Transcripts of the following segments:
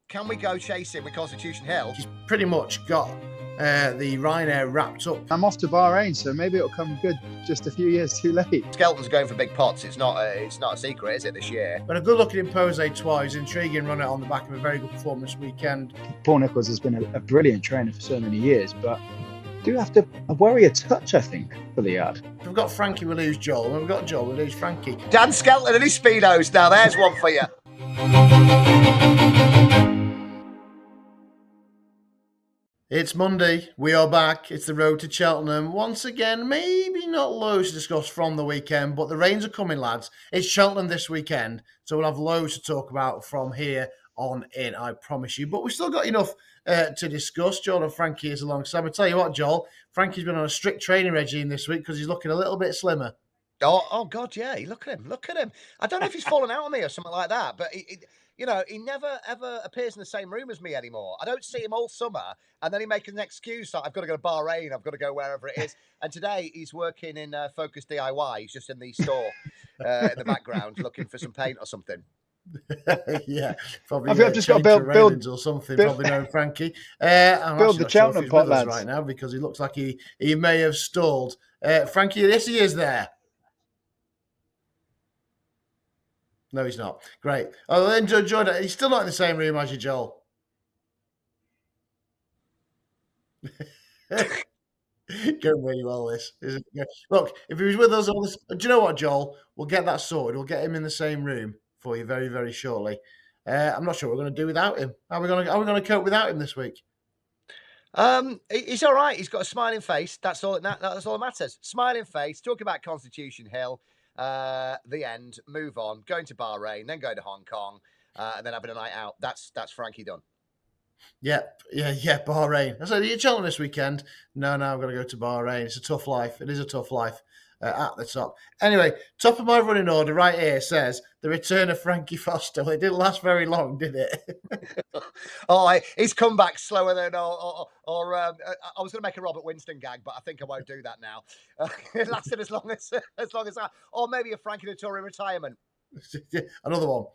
Can we go chasing with Constitution Hill? He's pretty much got the Ryanair wrapped up. I'm off to Bahrain, so maybe it'll come good just a few years too late. Skelton's going for big pots. It's not a secret, is it, this year? But a good look at Impose Toi. He's intriguing runner on the back of a very good performance weekend. Paul Nicholls has been a brilliant trainer for so many years, but do have to worry a touch, I think, for the yard. We've got Frankie, we lose Joel, and we've got Joel, we lose Frankie. Dan Skelton and his Speedos. Now, there's one for you. It's Monday, we are back, it's the road to Cheltenham. Once again, maybe not loads to discuss from the weekend, but the rains are coming, lads. It's Cheltenham this weekend, so we'll have loads to talk about from here on in, I promise you. But we've still got enough to discuss. Joel and Frankie is alongside. I'll tell you what, Joel, Frankie's been on a strict training regime this week because he's looking a little bit slimmer. Oh God, yeah, look at him. I don't know if he's fallen out on me or something like that, but he never ever appears in the same room as me anymore. I don't see him all summer, and then he makes an excuse like, I've got to go to Bahrain, I've got to go wherever it is. And today he's working in Focus DIY. He's just in the store in the background looking for some paint or something. Yeah, probably. I've just got to build or something. Probably knowing Frankie. Build the Cheltenham pot, lads. Right now because he looks like he may have stalled. Frankie, yes, he is there. No, he's not. Great. Oh, then Jordan, he's still not in the same room as you, Joel. Going really well, this. Isn't it? Look, if he was with us all this, do you know what, Joel? We'll get that sorted. We'll get him in the same room for you very, very shortly. I'm not sure what we're going to do without him. How are we going to cope without him this week? He's all right. He's got a smiling face. That's all that matters. Smiling face. Talk about Constitution Hill. The end, move on, going to Bahrain, then going to Hong Kong, and then having a night out. That's Frankie done. Yeah, Bahrain. I said, are you Cheltenham this weekend? No, I'm going to go to Bahrain. It's a tough life. It is a tough life at the top. Anyway, top of my running order right here says the return of Frankie Foster. Well, it didn't last very long, did it? He's come back slower than I was going to make a Robert Winston gag, but I think I won't do that now. It lasted as long as that, or maybe a Frankie Dettori retirement. Another one.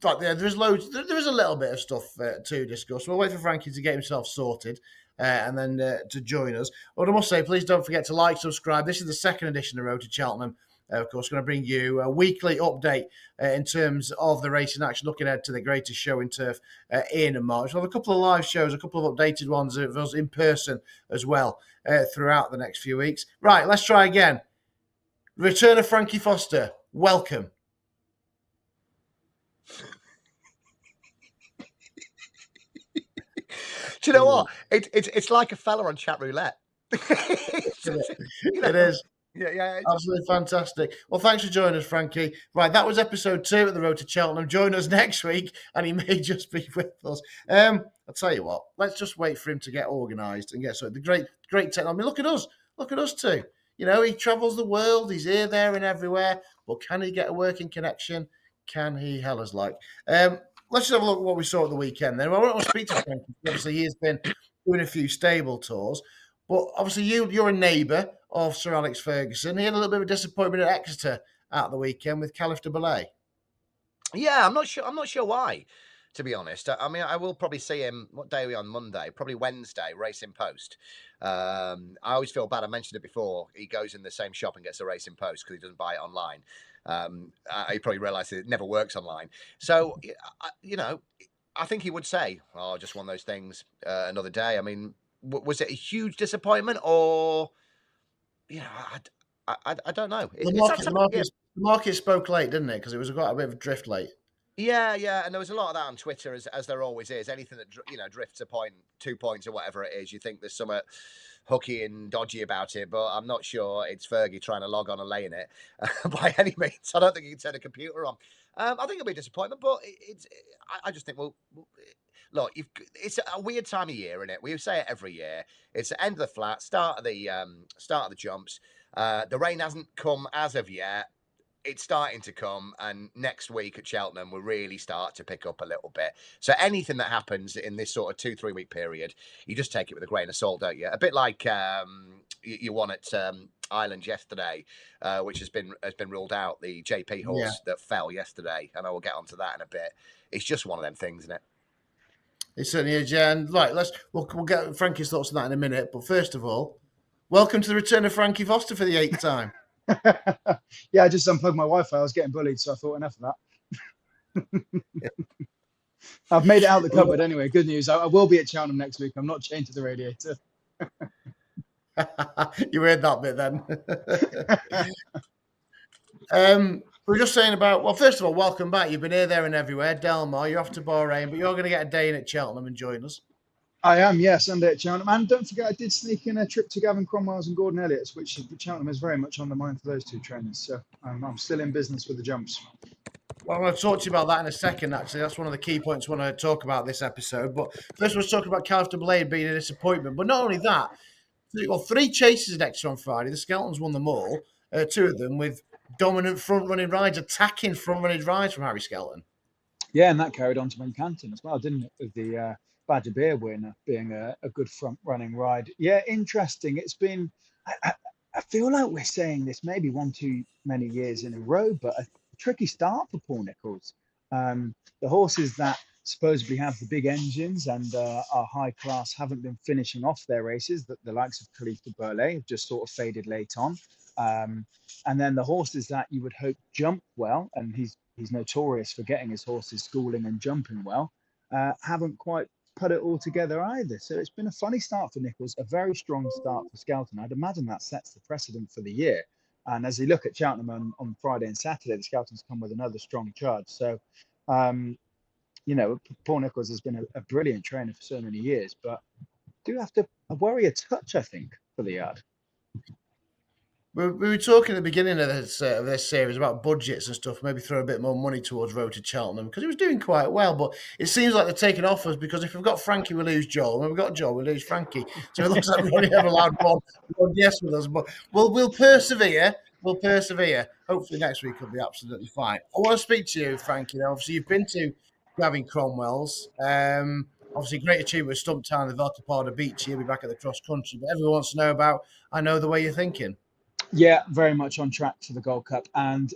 But yeah, there's loads. There is a little bit of stuff to discuss. We'll wait for Frankie to get himself sorted and then to join us. But I must say, please don't forget to like, subscribe. This is the second edition of Road to Cheltenham. Of course, going to bring you a weekly update in terms of the racing action, looking ahead to the greatest show in turf in March. We'll have a couple of live shows, a couple of updated ones of us in person as well throughout the next few weeks. Right, let's try again. Return of Frankie Foster. Welcome. Do you know what? It's like a fella on chat roulette. It is. Yeah. Absolutely fantastic. Well, thanks for joining us, Frankie. Right, that was episode 2 of the Road to Cheltenham. Join us next week, and he may just be with us. I'll tell you what. Let's just wait for him to get organised and get so the great technology. I mean, look at us too. You know, he travels the world. He's here, there, and everywhere. But can he get a working connection? Can he? Hell us like. Let's just have a look at what we saw at the weekend then. Well, I don't want to speak to Frankie. Obviously, he has been doing a few stable tours. But obviously, you're a neighbour of Sir Alex Ferguson. He had a little bit of a disappointment at Exeter at the weekend with Caliph de Belay. Yeah, I'm not sure why, to be honest. I mean, I will probably see him. What day are we on? Monday, probably Wednesday. Racing Post. I always feel bad. I mentioned it before. He goes in the same shop and gets a Racing Post because he doesn't buy it online. I probably realised it never works online. So, I think he would say, "Oh, just one of those things. Another day." I mean, was it a huge disappointment, or I don't know. The market spoke late, didn't it? Because it was got a bit of a drift late. Yeah, and there was a lot of that on Twitter, as there always is. Anything that drifts a point, 2 points, or whatever it is, you think there's something hooky and dodgy about it. But I'm not sure it's Fergie trying to log on and laying it by any means. I don't think you can turn a computer on. I think it'll be a disappointment, but I just think look, it's a weird time of year, isn't it? We say it every year. It's the end of the flat, start of the jumps. The rain hasn't come as of yet. It's starting to come, and next week at Cheltenham will really start to pick up a little bit. So anything that happens in this sort of 2-3 week period, you just take it with a grain of salt, don't you? A bit like you won at Ireland yesterday, which has been ruled out. The JP horse that fell yesterday, and I will get onto that in a bit. It's just one of them things, isn't it? It certainly is, yeah. And right, we'll get Frankie's thoughts on that in a minute. But first of all, welcome to the return of Frankie Foster for the 8th time. Yeah, I just unplugged my Wi-Fi. I was getting bullied, so I thought enough of that. I've made it out the cupboard anyway. Good news. I will be at Cheltenham next week. I'm not chained to the radiator. You heard that bit then. We're just saying about, well, first of all, welcome back. You've been here, there, and everywhere. Delmar, you're off to Bahrain, but you're going to get a day in at Cheltenham and join us. I am, yeah, Sunday at Cheltenham. And don't forget, I did sneak in a trip to Gavin Cromwell's and Gordon Elliott's, which Cheltenham is very much on the mind for those two trainers. So I'm still in business with the jumps. Well, I'm going to talk to you about that in a second, actually. That's one of the key points I want to talk about this episode. But first, we're talking about Calvin Blade being a disappointment. But not only that, well, 3 chases next on Friday. The Skeltons won them all, 2 of them with dominant front-running rides, attacking front-running rides from Harry Skelton. Yeah, and that carried on to Wincanton as well, didn't it? With the Badger Beer winner being a good front-running ride. Yeah, interesting. It's been, I feel like we're saying this maybe one too many years in a row, but a tricky start for Paul Nicholls. The horses that supposedly have the big engines and are high class haven't been finishing off their races. The likes of Khalifa Burley have just sort of faded late on. And then the horses that you would hope jump well, and he's notorious for getting his horses schooling and jumping well, haven't quite put it all together either. So it's been a funny start for Nicholls, a very strong start for Skelton. I'd imagine that sets the precedent for the year. And as you look at Cheltenham on Friday and Saturday, the Skeltons come with another strong charge. So, you know, Paul Nicholls has been a brilliant trainer for so many years, but do have to worry a touch, I think, for the yard. We were talking at the beginning of this series about budgets and stuff, maybe throw a bit more money towards Road to Cheltenham because he was doing quite well, but it seems like they're taking offers because if we've got Frankie, we lose Joel. When we've got Joel, we lose Frankie. So it looks like we've only ever allowed one yes with us, but we'll persevere. We'll persevere. Hopefully next week will be absolutely fine. I want to speak to you, Frankie. Now, obviously, you've been to Gavin Cromwell's. Obviously, great achievement with Stumptown, the Velcapada Beach. You'll be back at the cross country, but everyone wants to know about, I know the way you're thinking. Yeah, very much on track for the Gold Cup. And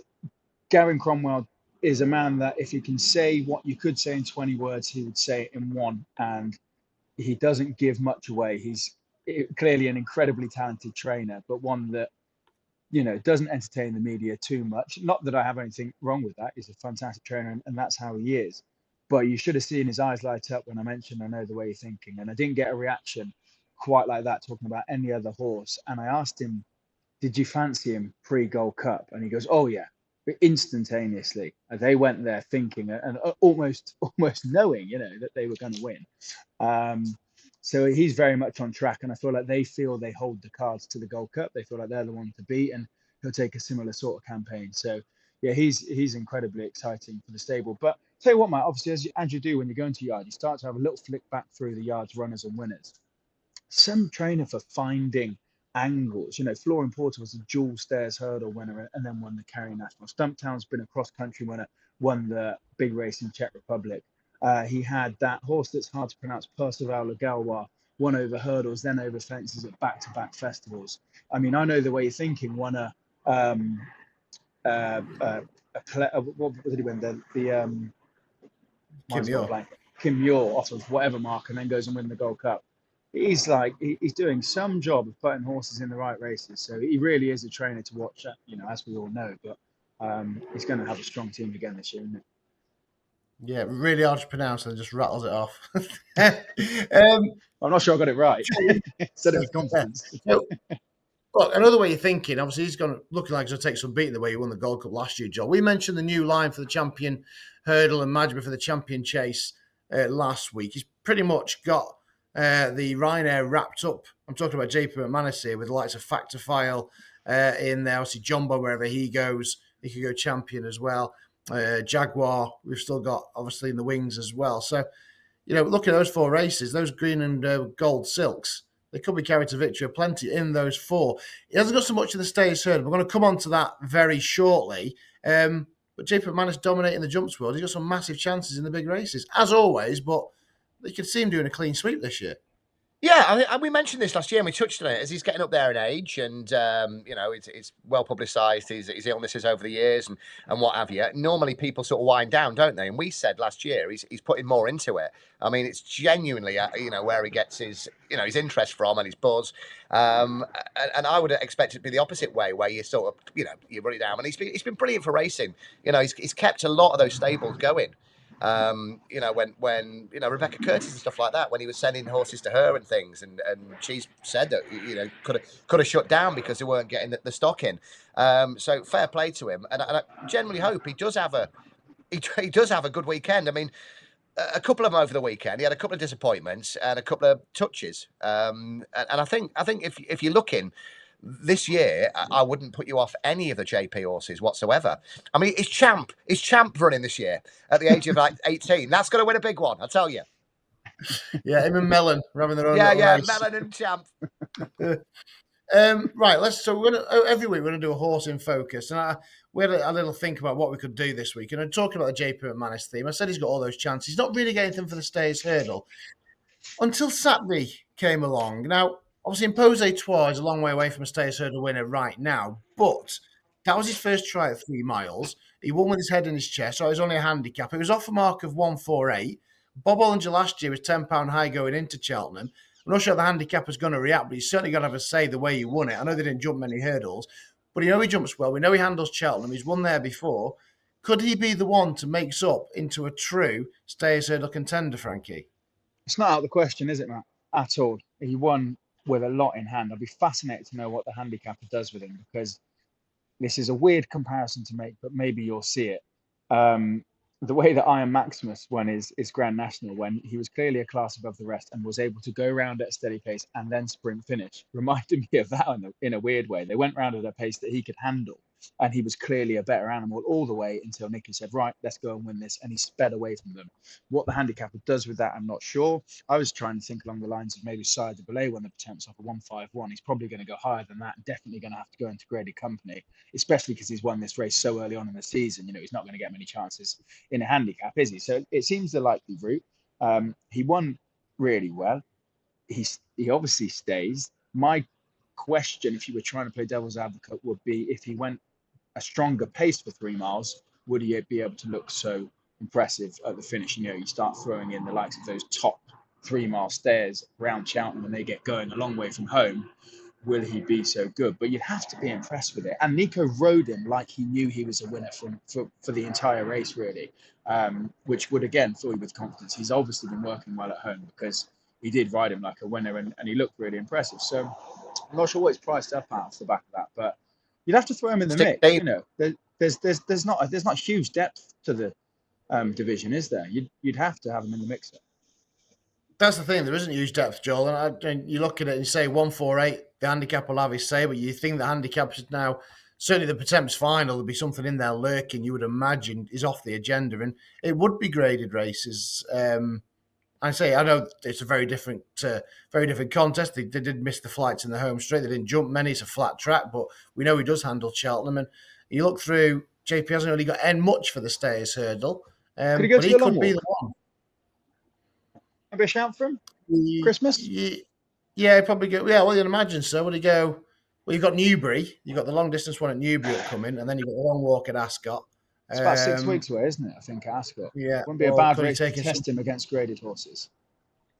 Gavin Cromwell is a man that if he can say what you could say in 20 words, he would say it in 1. And he doesn't give much away. He's clearly an incredibly talented trainer, but one that, you know, doesn't entertain the media too much. Not that I have anything wrong with that. He's a fantastic trainer and that's how he is. But you should have seen his eyes light up when I mentioned I know the way you're thinking. And I didn't get a reaction quite like that talking about any other horse. And I asked him, did you fancy him pre-Gold Cup? And he goes, oh, yeah, instantaneously. They went there thinking and almost knowing, you know, that they were going to win. So he's very much on track. And I feel like they feel they hold the cards to the Gold Cup. They feel like they're the one to beat and he'll take a similar sort of campaign. So, yeah, he's incredibly exciting for the stable. But tell you what, Matt, obviously, as you do when you go into yard, you start to have a little flick back through the yard's runners and winners. Some trainer for finding angles. You know, Florian Porter was a dual stairs hurdle winner and then won the Kerry National. Stumptown's been a cross-country winner, won the big race in Czech Republic. He had that horse that's hard to pronounce, Percival Le Galois, won over hurdles, then over fences at back-to-back festivals. I mean, I know the way you're thinking, won what did he win? Kim Muir off of whatever mark and then goes and win the Gold Cup. He's doing some job of putting horses in the right races. So he really is a trainer to watch, you know, as we all know. But he's going to have a strong team again this year, isn't it? Yeah, really hard to pronounce and just rattles it off. I'm not sure I got it right. Said it with confidence. So, look, another way you're thinking, obviously he's looking like he's going to take some beating the way he won the Gold Cup last year, Joe. We mentioned the new line for the champion hurdle and Madgeby for the champion chase last week. He's pretty much got the Ryanair wrapped up. I'm talking about JP McManus here with the likes of Factor File in there. Obviously, Jumbo, wherever he goes, he could go champion as well. Jaguar, we've still got obviously in the wings as well. So, you know, look at those 4 races, those green and gold silks. They could be carried to victory plenty in those 4. He hasn't got so much in the stays hurdle. We're going to come on to that very shortly. But JP McManus dominating the jumps world. He's got some massive chances in the big races, as always, but you can see him doing a clean sweep this year. Yeah, and we mentioned this last year, and we touched on it as he's getting up there in age, and it's well publicised his illnesses over the years and what have you. Normally, people sort of wind down, don't they? And we said last year he's putting more into it. I mean, it's genuinely where he gets his his interest from and his buzz. And I would expect it to be the opposite way, where you sort of you run it down. And he's been brilliant for racing. He's kept a lot of those stables going. When Rebecca Curtis and stuff like that, when he was sending horses to her and things, and she's said that could have shut down because they weren't getting the stock in. So fair play to him, and I genuinely hope he does have a good weekend. I mean, a couple of them over the weekend. He had a couple of disappointments and a couple of touches. And I think if you're looking this year, I wouldn't put you off any of the JP horses whatsoever. I mean, is Champ running this year at the age of like 18? That's going to win a big one, I tell you. Yeah, him and Mellon are having their own race. Mellon and Champ. Right, so every week we're going to do a horse in focus, and we had a little think about what we could do this week. And talking about the JP McManus theme, I said he's got all those chances. He's not really getting anything for the Stayers Hurdle until Saturday came along. Now, obviously, Impose Toi is a long way away from a Stayers Hurdle winner right now, but that was his first try at 3 miles. He won with his head in his chest, so it was only a handicap. It was off a mark of 148. Bob Ollinger last year was £10 high going into Cheltenham. I'm not sure how the handicapper's going to react, but he's certainly going to have a say the way he won it. I know they didn't jump many hurdles, but he jumps well. We know he handles Cheltenham. He's won there before. Could he be the one to mix up into a true Stayers Hurdle contender, Frankie? It's not out of the question, is it, Matt? At all. He won with a lot in hand. I'd be fascinated to know what the handicapper does with him, because this is a weird comparison to make, but maybe you'll see it. The way that Iron Maximus won his Grand National, when he was clearly a class above the rest and was able to go round at a steady pace and then sprint finish, reminded me of that in a weird way. They went round at a pace that he could handle, and he was clearly a better animal all the way until Nicky said, right, let's go and win this, and he sped away from them. What the handicapper does with that, I'm not sure. I was trying to think along the lines of maybe Sire de Belay when the attempts off a 151. He's probably going to go higher than that, and definitely going to have to go into graded company, especially because he's won this race so early on in the season. He's not going to get many chances in a handicap, is he? So it seems the likely route. He won really well. He obviously stays. My question, if you were trying to play devil's advocate, would be if he went a stronger pace for 3 miles, would he be able to look so impressive at the finish? You start throwing in the likes of those top 3 mile stairs around Cheltenham when they get going a long way from home. Will he be so good? But you'd have to be impressed with it. And Nico rode him like he knew he was a winner for the entire race, really, which would, again, fill you with confidence. He's obviously been working well at home, because he did ride him like a winner, and he looked really impressive. So I'm not sure what he's priced up at off the back of that, but you'd have to throw him in the mix. There's not huge depth to the division, is there? You'd have to have him in the mix. That's the thing. There isn't huge depth, Joel. And you look at it and you say 148, the handicap will have his say, but you think the handicap is now, certainly the Potemps final, there'll be something in there lurking, you would imagine, is off the agenda. And it would be graded races. I know it's a very different contest. They did miss the flights in the home straight. They didn't jump many. It's a flat track, but we know he does handle Cheltenham. And you look through, JP hasn't really got much for the Stayers Hurdle. Could he go but to he the long could be walk? the one. Maybe a shout for him? Christmas? Yeah, he'd probably go. Yeah, well, you'd imagine so. Would he go? Well, you've got Newbury. You've got the long distance one at Newbury upcoming, and then you've got the long walk at Ascot. It's about 6 weeks away, isn't it? I think, at Ascot. Yeah. Wouldn't be a bad race to test him against graded horses.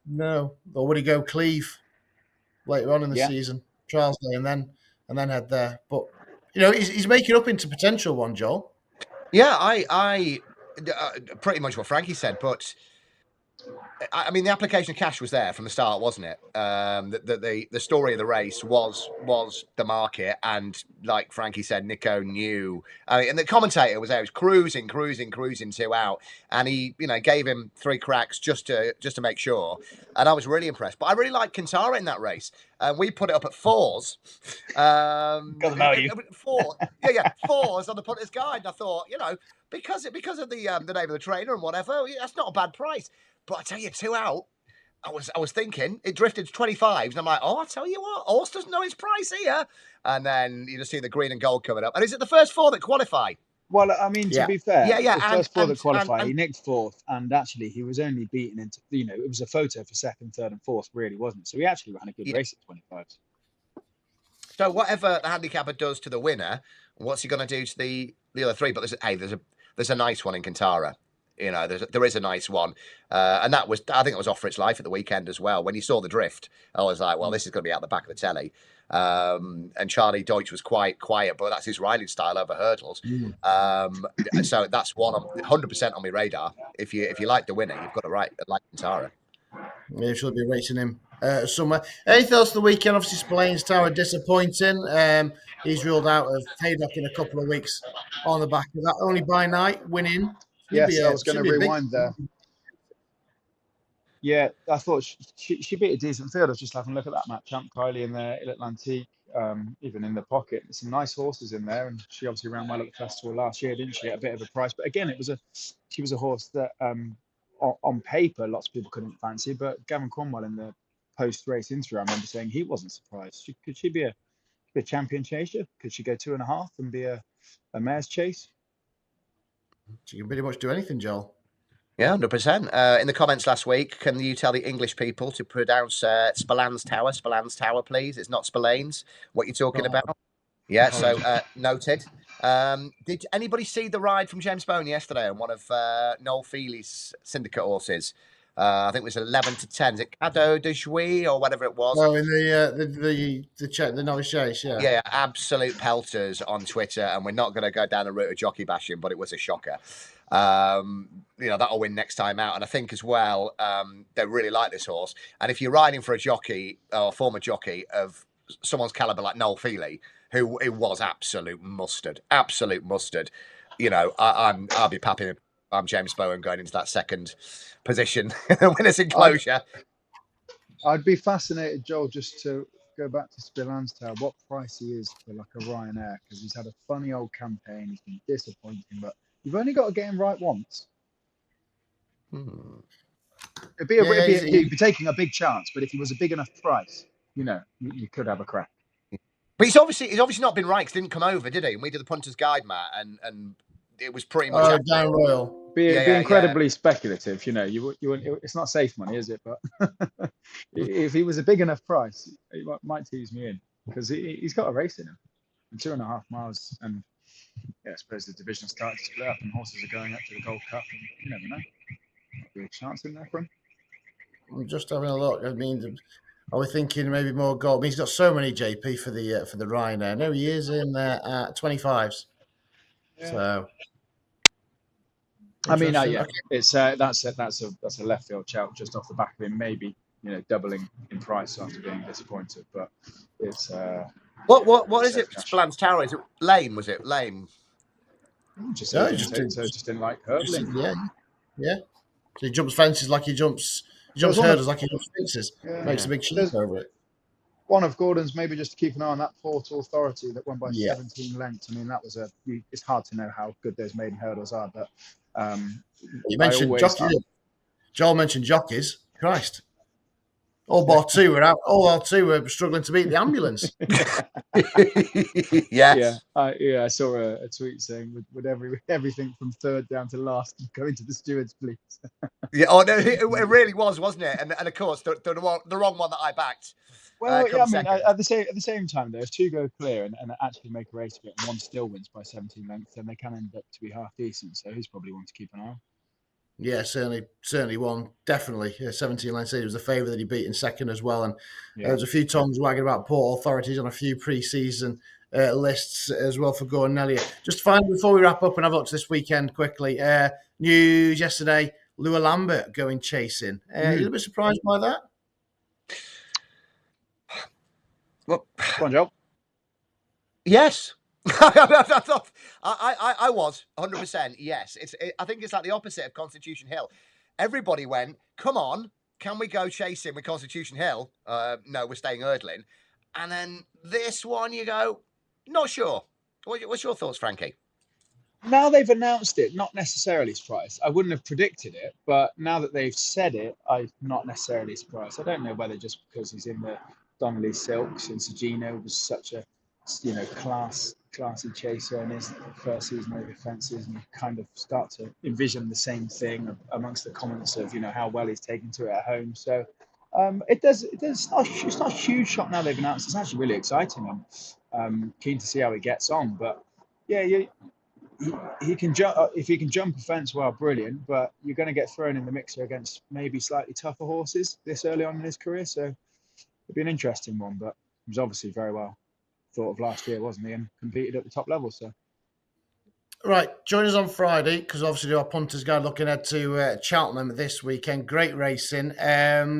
No. Or would he go Cleve later on in the season, trials day, and then head there? But he's making up into potential one, Joel. Yeah, I pretty much what Frankie said, but I mean, the application of cash was there from the start, wasn't it? The story of the race was the market, and like Frankie said, Nico knew. I mean, and the commentator was there, he was cruising 2 out, and he gave him 3 cracks just to make sure, and I was really impressed. But I really liked Kintara in that race. We put it up at 4s. Got the value. 4s on the Punters Guide, and I thought, because of the name of the trainer and whatever, that's not a bad price. But I tell you, 2 out, I was thinking, it drifted to 25s, and I'm like, I tell you what, horse doesn't know his price here. And then you just see the green and gold coming up. And is it the first 4 that qualify? Well, I mean, to Yeah. be fair, Yeah, the first four that and qualified, and he nicked fourth, and actually he was only beaten into, it was a photo for second, third, and fourth, really, wasn't it? So he actually ran a good yeah. race at 25s. So whatever the handicapper does to the winner, what's he going to do to the other three? But there's a nice one in Kantara. There is a nice one, and I think it was off for its life at the weekend as well. When you saw the drift, I was like, well, this is going to be out the back of the telly. And Charlie Deutsch was quite quiet, but that's his riding style over hurdles. So that's 100% on my radar. If you like the winner, you've got to like Kantara. Yeah, she'll be racing him somewhere. Anything else the weekend? Obviously, Spillane's Tower disappointing. He's ruled out of Haydock in a couple of weeks on the back of that. Only by night, winning. Yes, I was going to Should be a big. rewind there. Yeah, I thought she beat a decent field. I was just having a look at that map. Champ Kylie in the Atlantique, even in the pocket. There's some nice horses in there, and she obviously ran well at the festival last year, didn't she? At a bit of a price, but again, she was a horse that on paper lots of people couldn't fancy. But Gavin Cromwell in the post-race interview, I remember saying he wasn't surprised. Could she be a champion chaser? Could she go 2.5 and be a mare's chase? She can pretty much do anything, Joel. Yeah, 100%. In the comments last week, can you tell the English people to pronounce Spillane's Tower, please? It's not Spillane's. What you're talking about? Yeah, so noted. Did anybody see the ride from James Bone yesterday on one of Noel Feely's syndicate horses? I think it was 11 to 10. Is it Cadeau de Jouy or whatever it was? Oh, in the novice chase, yeah. Yeah, absolute pelters on Twitter, and we're not going to go down the route of jockey bashing, but it was a shocker. That'll win next time out, and I think as well they really like this horse. And if you're riding for a jockey or former jockey of someone's caliber like Noel Feely, who it was absolute mustard, I'll be papping. I'm James Bowen going into that second position, winners enclosure. I'd be fascinated, Joel, just to go back to Spillane's Tower, what price he is for like a Ryanair, because he's had a funny old campaign. He's been disappointing, but you've only got to get him right once. He'd be taking a big chance, but if he was a big enough price, you could have a crack. But he's obviously not been right because he didn't come over, did he? And we did the Punters Guide, Matt, and it was pretty much down Royal. Be incredibly speculative, it's not safe money, is it? But if he was a big enough price, he might tease me in because he's got a race in him, and 2.5 miles, and I suppose the division starts to split up, and horses are going up to the Gold Cup, and you never know. Might be a chance in there for him. I'm just having a look. I mean, are we thinking maybe more gold? I mean, he's got so many JP for the Ryanair. No, he is in there at 25s. Yeah. So. I mean, it's that's a left field shout just off the back of him, maybe doubling in price after being disappointed. But it's what is it? Spillane's Tower? Is it lame? Was it lame? Just didn't like hurdling. Yeah. So he jumps fences like he jumps hurdles like he jumps fences. Yeah. Makes a big sheep over it. One of Gordon's, maybe just to keep an eye on that Port Authority that won by 17 lengths. I mean, that was it's hard to know how good those maiden hurdles are, but you mentioned jockeys. Joel mentioned jockeys. Christ. All bar two were out. All our two were struggling to beat the ambulance. Yes. I saw a tweet saying, "Would everything from third down to last go into the stewards, please?" Yeah. Oh no, it really was, wasn't it? And of course, the wrong one that I backed. Well, I mean, at the same time, though, if two go clear and actually make a race of it, and one still wins by 17 lengths, then they can end up to be half decent. So he's probably one to keep an eye on. Yeah, certainly one. Definitely. 17 lengths. He was the favourite that he beat in second as well. And there was a few tongues wagging about Port Authorities on a few pre-season lists as well for Gordon Elliott. Just finally, before we wrap up and have a look to this weekend quickly, news yesterday, Lua Lambert going chasing. You a little bit surprised by that? Well, come on, Joe. Yes. I was 100%. Yes. I think it's like the opposite of Constitution Hill. Everybody went, come on, can we go chasing with Constitution Hill? No, we're staying hurdling. And then this one, you go, not sure. What's your thoughts, Frankie? Now they've announced it, not necessarily surprised. I wouldn't have predicted it, but now that they've said it, I'm not necessarily surprised. I don't know whether just because he's in the Donnelly Silks and Sagino was such a class classy chaser in his first season over fences, and you kind of start to envision the same thing amongst the comments of how well he's taken to it at home. So it's not a huge shock now they've announced. It's actually really exciting. I'm keen to see how he gets on. But yeah, he can jump. If he can jump a fence, well, brilliant. But you're going to get thrown in the mixer against maybe slightly tougher horses this early on in his career. So it'd be an interesting one. But he was obviously very well thought of last year, wasn't he? And competed at the top level. So. Right, join us on Friday because obviously our Punters guide looking ahead to Cheltenham this weekend. Great racing.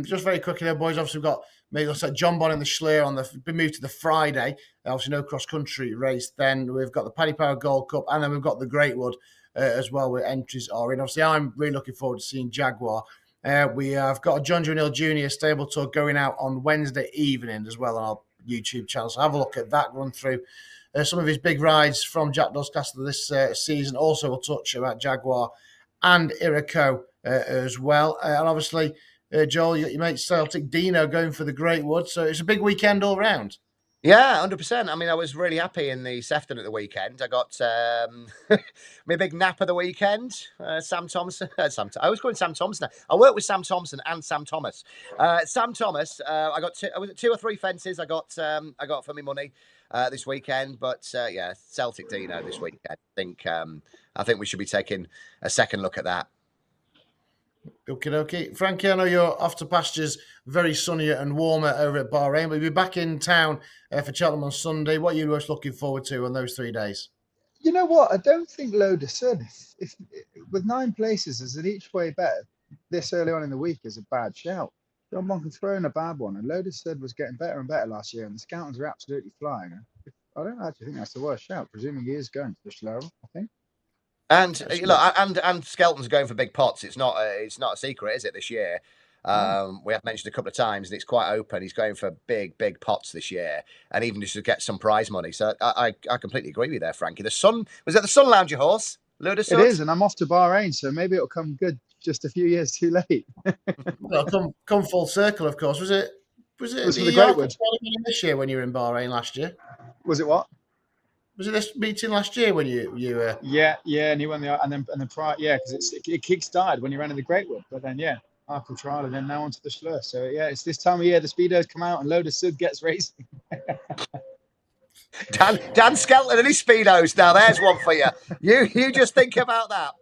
Just very quickly there, boys. Obviously, we've got maybe like John Bonn in the Schleer been moved to the Friday. Obviously, no cross country race. Then we've got the Paddy Power Gold Cup, and then we've got the Greatwood as well, where entries are in. Obviously, I'm really looking forward to seeing Jaguar. We have got a John Joe Jr. stable tour going out on Wednesday evening as well on our YouTube channel. So have a look at that, run through some of his big rides from Jack Doncaster this season. Also, we'll touch about Jaguar and Iraco as well. And obviously, Joel, you got your mate Celtic Dino going for the Greatwood. So it's a big weekend all round. Yeah, 100%. I mean, I was really happy in the Sefton at the weekend. I got my big nap of the weekend. Sam Thompson. I was calling Sam Thompson. I worked with Sam Thompson and Sam Thomas. Sam Thomas. I got two or three fences. I got for my money this weekend. But yeah, Celtic Dino this weekend. I think we should be taking a second look at that. Okay. Frankie, I know you're off to pastures very sunnier and warmer over at Bahrain, but you'll be back in town for Cheltenham on Sunday. What are you most looking forward to on those 3 days? You know what? I don't think Load of Sun, if with 9 places, is it each way better this early on in the week is a bad shout. John Bonk throwing a bad one, and Load of Sun was getting better and better last year, and the Skeltons are absolutely flying. I don't actually think that's the worst shout, presuming he is going to the Schleer, I think. And look, and Skelton's going for big pots. It's not a secret, is it? This year, we have mentioned a couple of times, and it's quite open. He's going for big pots this year, and even just to get some prize money. So I completely agree with you there, Frankie. The Sun was that the Sun Lounge your horse, Load of Sun? It is, and I'm off to Bahrain, so maybe it'll come good just a few years too late. Well, come full circle, of course. Was it for the Greatwood this year when you were in Bahrain last year? Was it what? Was it this meeting last year when you Yeah, and he won and then prior, because it kick-started when he ran in the Greatwood, but then after trial and then now onto the Schleer. So yeah, it's this time of year the speedos come out and Load of Sud gets racing. Dan Skelton and his speedos. Now there's one for you. You just think about that.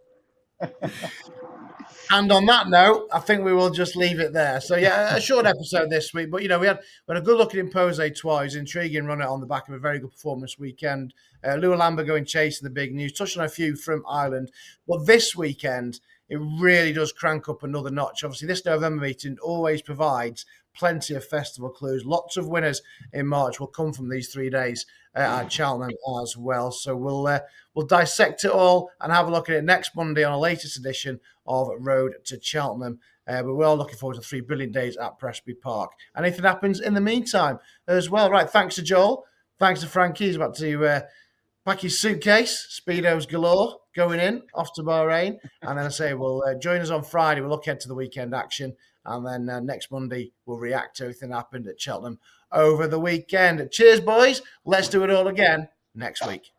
And on that note, I think we will just leave it there. So, yeah, a short episode this week. But, we had a good look at Impose Toi. He's an intriguing runner on the back of a very good performance weekend. Lua Lambert going chasing the big news. Touched on a few from Ireland. But this weekend, it really does crank up another notch. Obviously, this November meeting always provides plenty of festival clues. Lots of winners in March will come from these 3 days at Cheltenham as well. So we'll dissect it all and have a look at it next Monday on our latest edition of Road to Cheltenham. But we're all looking forward to 3 brilliant days at Presby Park. Anything happens in the meantime as well. Right, thanks to Joel. Thanks to Frankie. He's about to pack his suitcase. Speedos galore going in, off to Bahrain. And then I say, we'll join us on Friday. We'll look ahead to the weekend action. And then next Monday, we'll react to everything that happened at Cheltenham over the weekend. Cheers, boys. Let's do it all again next week.